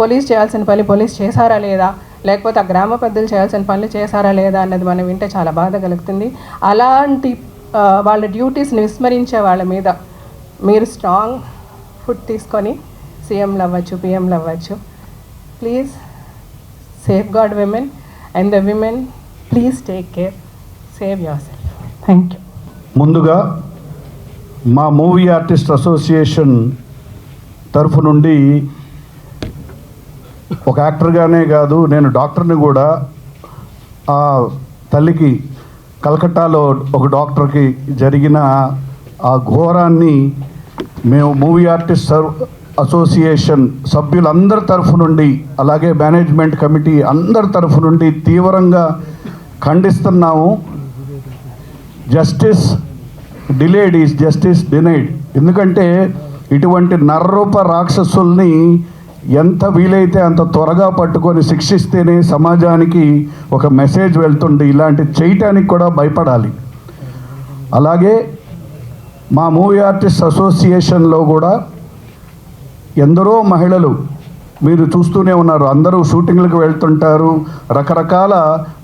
పోలీస్ చేయాల్సిన పని పోలీస్ చేశారా లేదా, లేకపోతే ఆ గ్రామ పెద్దలు చేయాల్సిన పనులు చేశారా లేదా అన్నది మనం వింటే చాలా బాధ కలుగుతుంది. అలాంటి వాళ్ళ డ్యూటీస్ని విస్మరించే వాళ్ళ మీద మీరు స్ట్రాంగ్ ఫుడ్ తీసుకొని సీఎంలు అవ్వచ్చు, పిఎంలు అవ్వచ్చు. Please safeguard women and the women, please take care, save yourself. Thank you. ముందుగా మా మూవీ ఆర్టిస్ట్ అసోసియేషన్ తరఫు నుండి ఒక యాక్టర్గానే కాదు, నేను డాక్టర్ని కూడా. ఆ తల్లికి కలకట్టాలో ఒక డాక్టర్కి జరిగిన ఆ ఘోరాన్ని మేము మూవీ ఆర్టిస్ట్ అసోసియేషన్ సభ్యులందరి తరఫు నుండి, అలాగే మేనేజ్మెంట్ కమిటీ అందరి తరఫు నుండి తీవ్రంగా ఖండిస్తున్నాము. Justice delayed is justice denied. ఎందుకంటే ఇటువంటి నరరూప రాక్షసుల్ని ఎంత వీలైతే అంత త్వరగా పట్టుకొని శిక్షిస్తేనే సమాజానికి ఒక మెసేజ్ వెళ్తుంది. ఇలాంటి చేయటానికి కూడా భయపడాలి. అలాగే మా మూవీ ఆర్టిస్ట్ అసోసియేషన్లో కూడా ఎందరో మహిళలు మీరు చూస్తూనే ఉన్నారు. అందరూ షూటింగ్లకు వెళ్తుంటారు, రకరకాల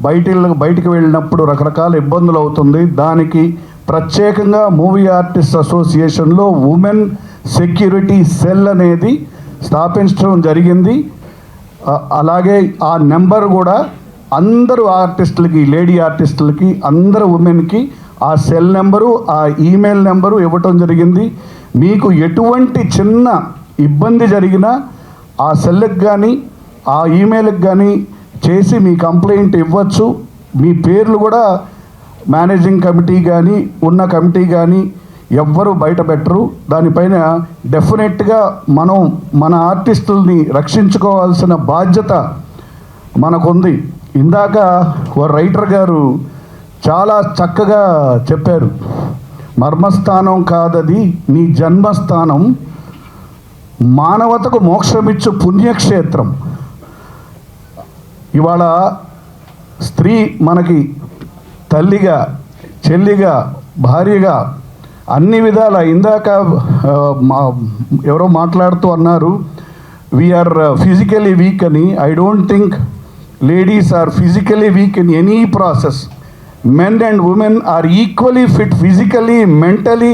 బయటికి వెళ్ళినప్పుడు రకరకాల ఇబ్బందులు అవుతుంది. దానికి ప్రత్యేకంగా మూవీ ఆర్టిస్ట్ అసోసియేషన్లో ఉమెన్ సెక్యూరిటీ సెల్ అనేది స్థాపించడం జరిగింది. అలాగే ఆ నెంబర్ కూడా అందరూ ఆర్టిస్టులకి, లేడీ ఆర్టిస్టులకి, అందరు ఉమెన్కి ఆ సెల్ నెంబరు, ఆ ఈమెయిల్ నెంబరు ఇవ్వటం జరిగింది. మీకు ఎటువంటి చిన్న ఇబ్బంది జరిగినా ఆ సెల్కి కానీ ఆ ఈమెయిల్కి కానీ చేసి మీ కంప్లైంట్ ఇవ్వచ్చు. మీ పేర్లు కూడా మేనేజింగ్ కమిటీ కానీ ఉన్న కమిటీ కానీ ఎవ్వరూ బయట పెట్టరు. దానిపైన డెఫినెట్గా మనం మన ఆర్టిస్టుల్ని రక్షించుకోవాల్సిన బాధ్యత మనకుంది. ఇందాక ఓ రైటర్ గారు చాలా చక్కగా చెప్పారు, మర్మస్థానం కాదది నీ జన్మస్థానం, మానవతకు మోక్షమిచ్చు పుణ్యక్షేత్రం. ఇవాళ స్త్రీ మనకి తల్లిగా, చెల్లిగా, భార్యగా అన్ని విధాల, ఇందాక ఎవరో మాట్లాడుతూ అన్నారు వీఆర్ ఫిజికలీ వీక్ అని. I don't think ladies are physically weak in any process. Men and women are equally fit physically, mentally,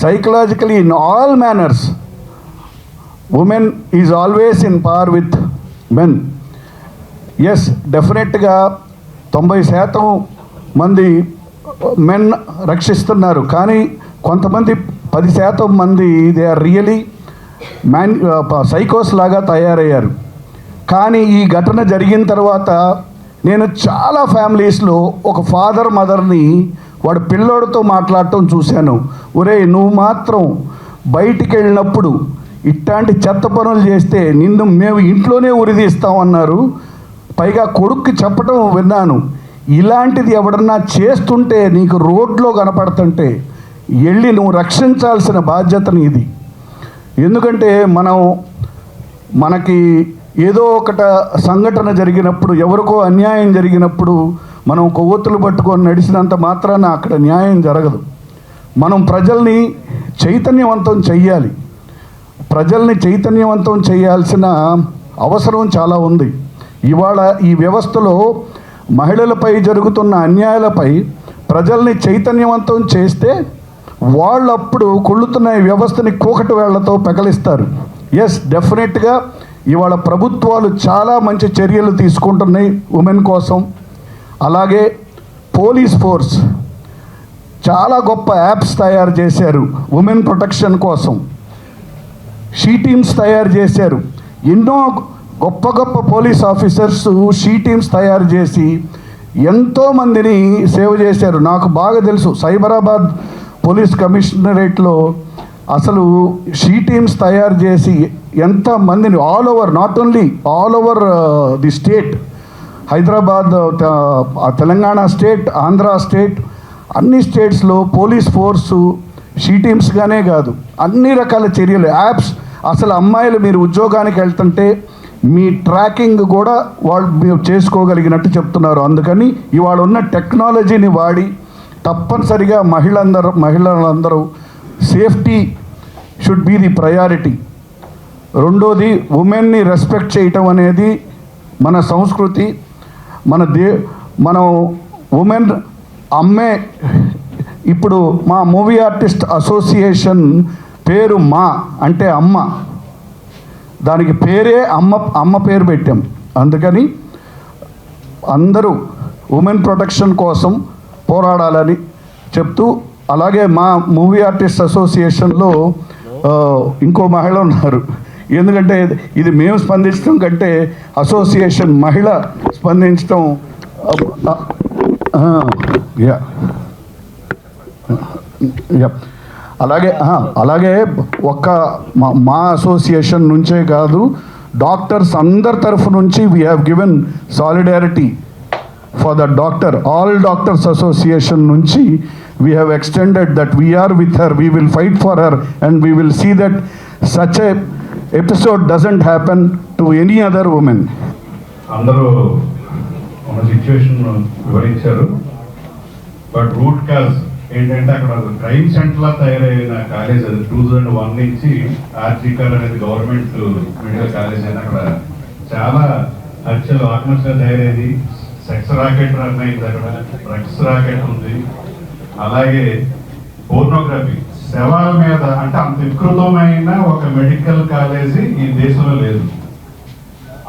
psychologically, in all manners. Women is always in par with men. Yes, డెఫినెట్గా 90% మంది మెన్ రక్షిస్తున్నారు, కానీ కొంతమంది 10% మంది దే ఆర్ రియలీ సైకోస్ లాగా తయారయ్యారు. కానీ ఈ ఘటన జరిగిన తర్వాత నేను చాలా ఫ్యామిలీస్లో ఒక ఫాదర్ మదర్ని వాడు పిల్లోడితో మాట్లాడటం చూశాను. ఒరే, నువ్వు మాత్రం బయటికి వెళ్ళినప్పుడు ఇట్లాంటి చెత్త పనులు చేస్తే నిన్ను మేము ఇంట్లోనే ఉరిదీస్తామన్నారు. పైగా కొడుక్కి చెప్పటం విన్నాను, ఇలాంటిది ఎవడన్నా చేస్తుంటే నీకు రోడ్లో కనపడుతుంటే వెళ్ళి నువ్వు రక్షించాల్సిన బాధ్యత నీది. ఎందుకంటే మనకి ఏదో ఒకట సంఘటన జరిగినప్పుడు, ఎవరికో అన్యాయం జరిగినప్పుడు మనం కొవ్వొత్తులు పట్టుకొని నడిచినంత మాత్రాన అక్కడ న్యాయం జరగదు. మనం ప్రజల్ని చైతన్యవంతం చెయ్యాలి. ప్రజల్ని చైతన్యవంతం చేయాల్సిన అవసరం చాలా ఉంది. ఇవాళ ఈ వ్యవస్థలో మహిళలపై జరుగుతున్న అన్యాయాలపై ప్రజల్ని చైతన్యవంతం చేస్తే వాళ్ళప్పుడు కుళ్ళుతున్న ఈ వ్యవస్థని కూకటి వేళ్లతో పెకలిస్తారు. ఎస్, డెఫినెట్గా ఇవాళ ప్రభుత్వాలు చాలా మంచి చర్యలు తీసుకుంటున్నాయి ఉమెన్ కోసం. అలాగే పోలీస్ ఫోర్స్ చాలా గొప్ప యాప్స్ తయారు చేశారు ఉమెన్ ప్రొటెక్షన్ కోసం. షీ టీమ్స్ తయారు చేశారు. ఎన్నో గొప్ప గొప్ప పోలీస్ ఆఫీసర్స్ షీ టీమ్స్ తయారు చేసి ఎంతోమందిని సేవ్ చేశారు. నాకు బాగా తెలుసు, సైబరాబాద్ పోలీస్ కమిషనరేట్లో అసలు షీ టీమ్స్ తయారు చేసి ఎంతమందిని all over, not only all over the state, Hyderabad, Telangana state, Andhra state, అన్ని స్టేట్స్లో పోలీస్ ఫోర్సు షీ టీమ్స్గానే కాదు అన్ని రకాల చర్యలు, యాప్స్. అసలు అమ్మాయిలు మీరు ఉద్యోగానికి వెళ్తుంటే మీ ట్రాకింగ్ కూడా వాళ్ళు మీరు చేసుకోగలిగినట్టు చెప్తున్నారు. అందుకని ఇవాళ ఉన్న టెక్నాలజీని వాడి తప్పనిసరిగా మహిళలందరూ safety should be the priority. రెండోది, ఉమెన్ని రెస్పెక్ట్ చేయటం అనేది మన సంస్కృతి. మనం ఉమెన్ అమ్మే. ఇప్పుడు మా మూవీ ఆర్టిస్ట్ అసోసియేషన్ పేరు మా అంటే అమ్మ, దానికి పేరే అమ్మ పేరు పెట్టాం. అందుకని అందరూ ఉమెన్ ప్రొటెక్షన్ కోసం పోరాడాలని చెప్తూ, అలాగే మా మూవీ ఆర్టిస్ట్ అసోసియేషన్లో ఇంకో మహిళ ఉన్నారు. ఎందుకంటే ఇది మేము స్పందించడం కంటే అసోసియేషన్ మహిళ స్పందించడం. అలాగే ఒక్క మా అసోసియేషన్ నుంచే కాదు, డాక్టర్స్ అందరి తరఫు నుంచి we have given solidarity for the doctor. All doctors association నుంచి we have extended that we are with her, we will fight for her, and we will see that such a episode doesn't happen to any other woman. అందరూ మన సిచ్యువేషన్ వివరించారు. బట్ రూట్ కాజ్ ఏంటంటే అక్కడ క్రైమ్ సెంటర్లా తయారైన కాలేజ్ అది 2001 నుంచి ఆర్జికల్ అనేది గవర్నమెంట్ మెడికల్ కాలేజ్ అని అక్కడ చాలా హత్యలు ఆత్మహత్యలు తయారైంది. సెక్స్ రాకెట్ రన్ అయింది, అక్కడ డ్రగ్స్ రాకెట్ ఉంది. అలాగే పోర్నోగ్రఫీ శవాల మీద, అంటే అంత వికృతమైన ఒక మెడికల్ కాలేజీ ఈ దేశంలో లేదు.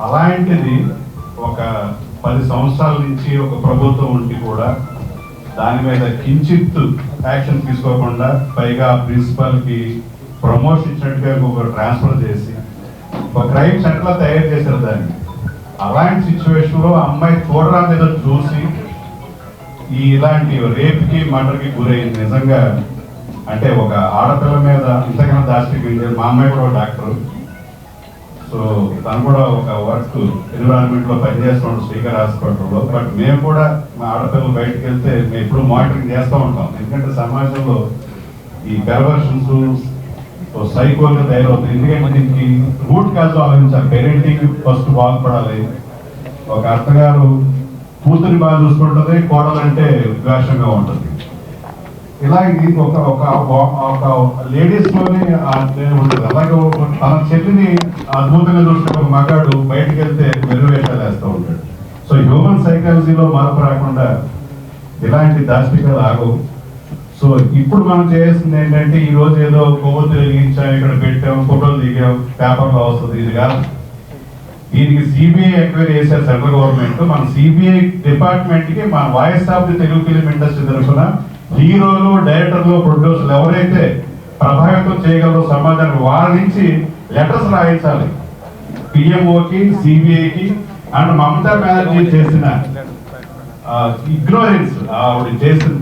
అలాంటిది ఒక 10 సంవత్సరాల నుంచి ఒక ప్రభుత్వం ఉండి కూడా దాని మీద కించిత్ యాక్షన్ తీసుకోకుండా, పైగా ప్రిన్సిపల్కి ప్రమోషన్ ఇచ్చినట్టుగా ఒక ట్రాన్స్ఫర్ చేసి ఒక క్రైమ్ సెంటర్లో తయారు చేశారు దాన్ని. అలాంటి సిచ్యువేషన్లో అమ్మాయి చూడరాని ఏదో చూసి ఇలాంటి రేప్కి మర్డర్కి గురైంది. నిజంగా అంటే ఒక ఆడపిల్ల మీద ఇంతకన్నా దాచిపెట్టింది. మా అమ్మాయి కూడా ఒక డాక్టర్, సో తను కూడా ఒక వర్క్ ఎన్విరాన్మెంట్లో పనిచేస్తున్నాడు శ్రీకర్ హాస్పిటల్లో. బట్ మేము కూడా మా ఆడపిల్లలు బయటకు వెళ్తే మేము ఎప్పుడు మానిటరింగ్ చేస్తూ ఉంటాం. ఎందుకంటే సమాజంలో ఈ పెర్వర్షన్స్ సైకోల్గా తయారవుతుంది. ఎందుకంటే దీనికి రూట్ కాజ్ ఆలోచించాలి. పేరెంటింగ్ ఫస్ట్ బాగుపడాలి. ఒక అత్తగారు కూతురి బాగా చూసుకుంటుంది, కోడలంటే ద్వేషంగా ఉంటుంది. ఇలా ఇది ఒక లేడీస్లోనే ఉంటుంది. అలాగే తన చెల్లిని అద్భుతంగా చూసుకునే ఒక మగాడు బయటకు వెళ్తే వెలువేషాలు వేస్తూ ఉంటాడు. సో హ్యూమన్ సైకాలజీలో మార్పు రాకుండా ఇలాంటి దాష్టికాలు ఆగవు. సో ఇప్పుడు మనం చేయాల్సింది ఏంటంటే, ఈ రోజు ఏదో కొవ్వొత్తులు వెలిగించాం, ఇక్కడ పెట్టాం, ఫోటోలు దిగాం, పేపర్లో వస్తుంది, ఇది కాదు. దీనికి సిబిఐ ఎంక్వైరీ చేశారు సెంట్రల్ గవర్నమెంట్. మన సిబిఐ డిపార్ట్మెంట్ కి మన voice of the Telugu film industry తరఫున హీరోలు, డైరెక్టర్లు, ప్రొడ్యూసర్లు ఎవరైతే ప్రభావితం చేయగలరో సమాజానికి వాళ్ళ నుంచి లెటర్స్ రాయించాలి. పిఎంఓకి, సిబిఐకి. అండ్ మమతా బెనర్జీ చేసిన ఇగ్నోరెన్స్, ఆవిడ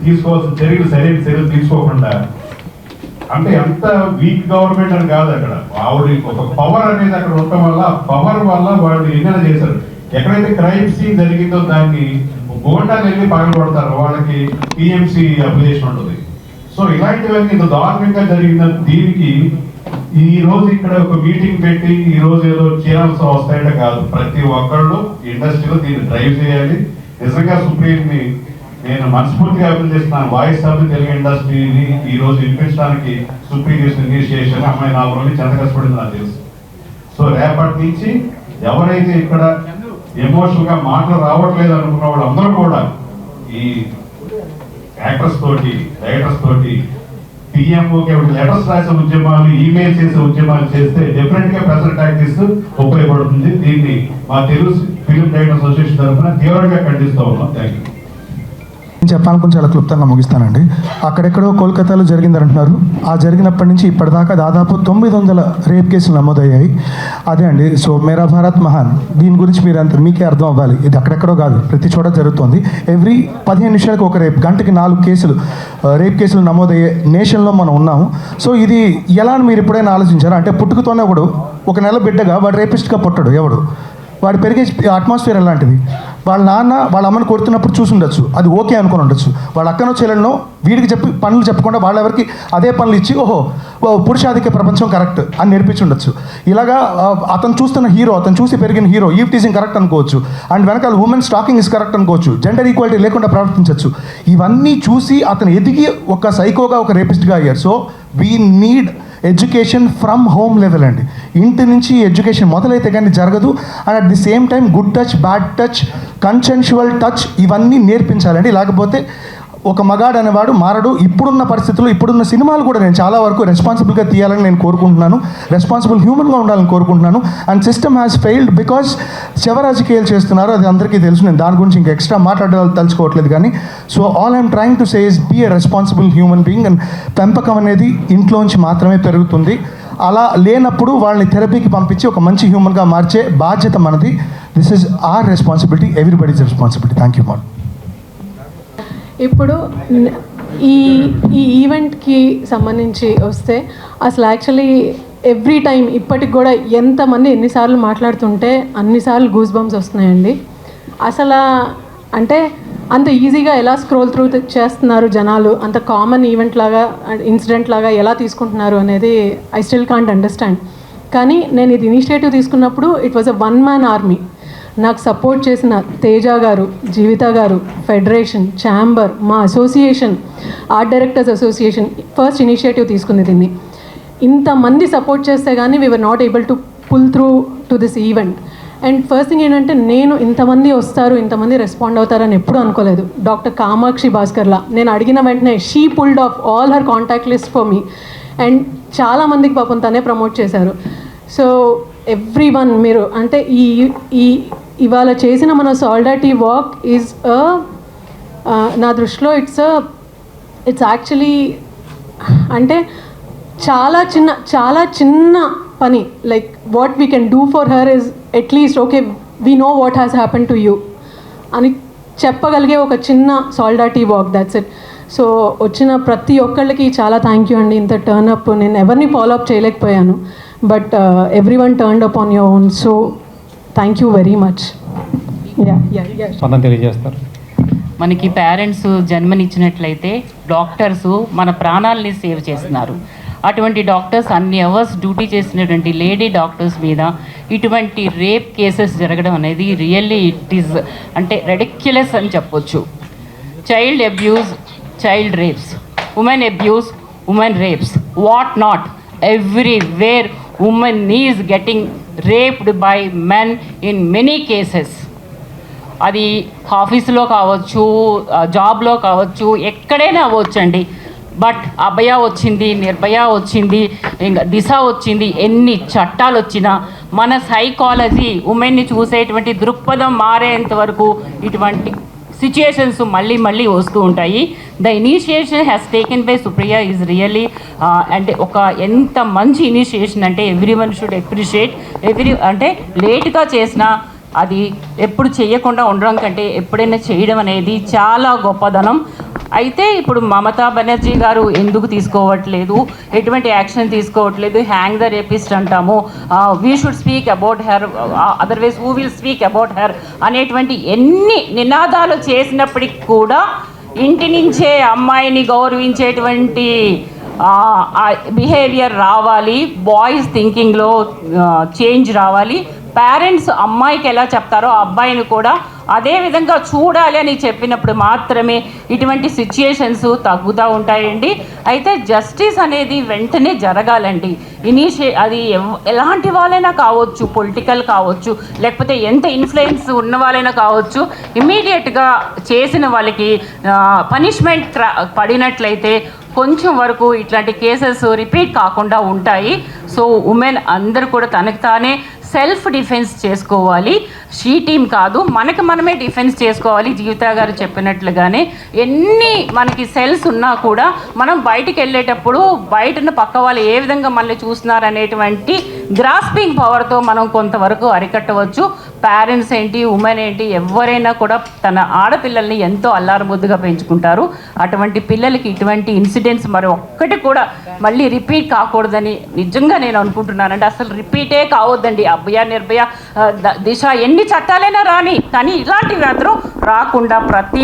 తీసుకోవాల్సిన చర్యలు సరైన చర్యలు తీసుకోకుండా, అంటే ఎంత వీక్ గవర్నమెంట్ అని కాదు, అక్కడ ఆవిడ ఒక పవర్ అనేది అక్కడ ఉండటం వల్ల, పవర్ వల్ల వాళ్ళు ఎన్నైనా చేశారు. ఎక్కడైతే క్రైమ్ సీన్ జరిగిందో దాన్ని గోండాలు వెళ్ళి పగల కొడతారు, వాళ్ళకి టీఎంసీ అప్లికేషన్ ఉంటుంది. సో ఇలాంటివన్నీ ఇంత దారుణంగా జరిగిన దీనికి ఈ రోజు ఇక్కడ ఒక మీటింగ్ పెట్టి ఈ రోజు ఏదో చేయాల్సి వస్తాయంటే కాదు. ప్రతి ఒక్కళ్ళు ఇండస్ట్రీలో దీన్ని డ్రైవ్ చేయాలి. నిజంగా సుప్రీంని నేను మనస్ఫూర్తిగా అభినందిస్తున్నాను. వాయిస్ ఆఫ్ ది తెలుగు ఇండస్ట్రీని ఈ రోజు వినిపించడానికి సుప్రీం చేసిన ఇనిషియేషన్. అమ్మాయి 4 రోజులు ఎంత కష్టపడింది నాకు తెలుసు. సో రేపటి నుంచి ఎవరైతే ఇక్కడ ఎమోషనల్ గా మాటలు రావట్లేదు అనుకున్న వాళ్ళు అందరూ కూడా ఈ యాక్టర్స్ తోటి, డైరెక్టర్స్ తోటి, పిఎంఓకి లెటర్స్ రాసే ఉద్యమాలు, ఈమెయిల్ చేసే ఉద్యమాలు చేస్తే డెఫినెట్ గా ప్రెజర్ టాక్టిక్స్ ఉపయోగపడుతుంది. దీన్ని మా తెలుగు ఫిలిం డైరెక్టర్స్ అసోసియేషన్ తరఫున తీవ్రంగా ఖండిస్తూ ఉన్నాం. Thank you. నేను చెప్పాలనుకుని చాలా క్లుప్తంగా ముగిస్తానండి. అక్కడెక్కడో కోల్కతాలో జరిగిందని అంటున్నారు. ఆ జరిగినప్పటి నుంచి ఇప్పటిదాకా దాదాపు 900 రేప్ కేసులు నమోదయ్యాయి. అదే అండి. సో మేరా భారత్ మహాన్, దీని గురించి మీకే అర్థం అవ్వాలి. ఇది అక్కడెక్కడో కాదు, ప్రతి చోట జరుగుతుంది. ఎవ్రీ 15 నిమిషాలకు ఒక రేప్, గంటకి 4 కేసులు రేప్ కేసులు నమోదయ్యే నేషన్లో మనం ఉన్నాము. సో ఇది ఎలా అని మీరు ఎప్పుడైనా ఆలోచించారా? అంటే పుట్టుకతోనే ఒక నెల బిడ్డగా వాడు రేపిస్ట్గా పుట్టడు ఎవడు. వాడు పెరిగే అట్మాస్ఫియర్ ఎలాంటిది? వాళ్ళ నాన్న వాళ్ళ అమ్మని కొడుతున్నప్పుడు చూసి ఉండొచ్చు, అది ఓకే అనుకుని ఉండొచ్చు. వాళ్ళ అక్కనో చెల్లెలనో వీడికి చెప్పి పనులు చెప్పకుండా వాళ్ళెవరికి అదే పనులు ఇచ్చి ఓహో పురుషాధిక ప్రపంచం కరెక్ట్ అని నేర్పించి ఉండొచ్చు. ఇలాగా అతను చూస్తున్న హీరో, అతను చూసి పెరిగిన హీరో ఈవ్ టీజింగ్ కరెక్ట్ అనుకోవచ్చు, అండ్ వెనకాల ఉమెన్ స్టాకింగ్ ఇస్ కరెక్ట్ అనుకోవచ్చు, జెండర్ ఈక్వాలిటీ లేకుండా ప్రవర్తించవచ్చు. ఇవన్నీ చూసి అతను ఎదిగి ఒక సైకోగా ఒక రేపిస్ట్గా అయ్యారు. So we need education from home level అండి. ఇంటి నుంచి ఎడ్యుకేషన్ మొదలైతే కానీ జరగదు. And at the same time good touch, bad touch, consensual touch ఇవన్నీ నేర్పించాలండి. లేకపోతే ఒక మగాడు అనేవాడు మారడు. ఇప్పుడున్న పరిస్థితుల్లో ఇప్పుడున్న సినిమాలు కూడా నేను చాలా వరకు రెస్పాన్సిబుల్గా తీయాలని నేను కోరుకుంటున్నాను, రెస్పాన్సిబుల్ హ్యూమన్గా ఉండాలని కోరుకుంటున్నాను. And system has failed because శవరాజకీయాలు చేస్తున్నారు, అది అందరికీ తెలుసు. నేను దాని గురించి ఇంకా ఎక్స్ట్రా మాట్లాడాలి తలుచుకోవట్లేదు. కానీ so all I'm trying to say is be a responsible human being. And పెంపకం అనేది ఇంట్లోంచి మాత్రమే పెరుగుతుంది. అలా లేనప్పుడు వాళ్ళని థెరపీకి పంపించి ఒక మంచి హ్యూమన్గా మార్చే బాధ్యత మనది. This is our responsibility, everybody's responsibility. Thank you మాల్. ఇప్పుడు ఈ ఈవెంట్కి సంబంధించి వస్తే అసలు యాక్చువల్లీ ఎవ్రీ టైం ఇప్పటికి కూడా ఎంతమంది ఎన్నిసార్లు మాట్లాడుతుంటే అన్నిసార్లు గూస్ బంప్స్ వస్తున్నాయండి. అసలు అంటే అంత ఈజీగా ఎలా స్క్రోల్ త్రూ చేస్తున్నారు జనాలు, అంత కామన్ ఈవెంట్ లాగా ఇన్సిడెంట్ లాగా ఎలా తీసుకుంటున్నారు అనేది ఐ స్టిల్ కాంట్ అండర్స్టాండ్. కానీ నేను ఇది ఇనిషియేటివ్ తీసుకున్నప్పుడు it was a one man army. నాకు సపోర్ట్ చేసిన తేజ గారు, జీవిత గారు, ఫెడరేషన్, ఛాంబర్, మా association, art directors association first initiative తీసుకుంది దీన్ని. ఇంతమంది సపోర్ట్ చేస్తే కానీ we were not able to pull through to this event. And first thing ఏంటంటే నేను ఇంతమంది వస్తారు, ఇంతమంది రెస్పాండ్ అవుతారని ఎప్పుడూ అనుకోలేదు. డాక్టర్ కామాక్షి భాస్కర్లా నేను అడిగిన వెంటనే she pulled off all her contact list for me. And చాలామందికి పాపం తనే ప్రమోట్ చేశారు. సో ఎవ్రీ వన్ మీరు అంటే ఈ ఇవాళ చేసిన మన సాలిడారిటీ వాక్ ఈజ్ నా దృష్టిలో ఇట్స్ యాక్చువల్లీ అంటే చాలా చిన్న పని. Like what we can do for her is at least okay we know what has happen to you అని చెప్పగలిగే ఒక చిన్న solidarity walk, that's it. So వచ్చిన ప్రతి ఒక్కళ్ళకి చాలా థ్యాంక్ యూ అండి. ఇంత టర్న్అప్ నేను ఎవరిని ఫాలో అప్ చేయలేకపోయాను, but every one turned up on your own. So thank you very much. తెలియజేస్తారు. మనకి పేరెంట్స్ జన్మనిచ్చినట్లయితే డాక్టర్స్ మన ప్రాణాలని సేవ్ చేస్తున్నారు. అటువంటి డాక్టర్స్ అన్ని అవర్స్ డ్యూటీ చేసినటువంటి లేడీ డాక్టర్స్ మీద ఇటువంటి రేప్ కేసెస్ జరగడం అనేది రియల్లీ ఇట్ ఈస్ అంటే రెడిక్యులస్ అని చెప్పొచ్చు. Child abuse, child rapes, women abuse, women rapes, what not, everywhere woman is getting raped by men in many cases. అది ఆఫీసులో కావచ్చు, జాబ్లో కావచ్చు, ఎక్కడైనా అవ్వచ్చండి. బట్ అభయ వచ్చింది, నిర్భయ వచ్చింది, ఇంకా దిశ వచ్చింది, ఎన్ని చట్టాలు వచ్చినా మన సైకాలజీ ఉమెన్ని చూసేటువంటి దృక్పథం మారేంత వరకు ఇటువంటి సిచ్యుయేషన్స్ మళ్ళీ వస్తూ ఉంటాయి. The initiation has taken by Supriya is really అంటే ఒక ఎంత మంచి ఇనిషియేషన్ అంటే ఎవ్రీ వన్ షుడ్ అప్రిషియేట్. అంటే లేట్గా చేసినా అది ఎప్పుడు చేయకుండా ఉండడం కంటే ఎప్పుడైనా చేయడం అనేది చాలా గొప్పదనం. అయితే ఇప్పుడు మమతా బెనర్జీ గారు ఎందుకు తీసుకోవట్లేదు, ఎటువంటి యాక్షన్ తీసుకోవట్లేదు, హ్యాంగ్ ద రేపిస్ట్ అంటాము, we should speak about her, otherwise who will speak about her అనేటువంటి ఎన్ని నినాదాలు చేసినప్పటికి కూడా ఇంటి నుంచే అమ్మాయిని గౌరవించేటువంటి బిహేవియర్ రావాలి, బాయ్స్ థింకింగ్లో చేంజ్ రావాలి. పేరెంట్స్ అమ్మాయికి ఎలా చెప్తారో అబ్బాయిని కూడా అదే విధంగా చూడాలి అని చెప్పినప్పుడు మాత్రమే ఇటువంటి సిచ్యుయేషన్స్ తగ్గుతూ ఉంటాయండి. అయితే జస్టిస్ అనేది వెంటనే జరగాలండి. అది ఎలాంటి వాళ్ళైనా కావచ్చు, పొలిటికల్ కావచ్చు, లేకపోతే ఎంత ఇన్ఫ్లుయెన్స్ ఉన్న వాళ్ళైనా కావచ్చు, ఇమ్మీడియట్గా చేసిన వాళ్ళకి పనిష్మెంట్ పడినట్లయితే కొంచెం వరకు ఇట్లాంటి కేసెస్ రిపీట్ కాకుండా ఉంటాయి. సో ఉమెన్ అందరూ కూడా తనకు తానే సెల్ఫ్ డిఫెన్స్ చేసుకోవాలి. షీ టీమ్ కాదు, మనకి మనమే డిఫెన్స్ చేసుకోవాలి. జీవిత గారు చెప్పినట్లుగానే ఎన్ని మనకి సెల్స్ ఉన్నా కూడా మనం బయటికి వెళ్ళేటప్పుడు బయటను పక్క వాళ్ళు ఏ విధంగా మనల్ని చూస్తున్నారు అనేటువంటి గ్రాస్పింగ్ పవర్తో మనం కొంతవరకు అరికట్టవచ్చు. పేరెంట్స్ ఏంటి, ఉమెన్ ఏంటి, ఎవరైనా కూడా తన ఆడపిల్లల్ని ఎంతో అల్లారముద్దుగా పెంచుకుంటారు. అటువంటి పిల్లలకి ఇటువంటి ఇన్సిడెంట్స్ మరి ఒక్కటి కూడా మళ్ళీ రిపీట్ కాకూడదని నిజంగా నేను అనుకుంటున్నానండి. అసలు రిపీటే కావద్దండి. అభయ, నిర్భయ, దిశ ఎన్ని చట్టాలైనా రాని, కానీ ఇలాంటివి మాత్రం రాకుండా ప్రతి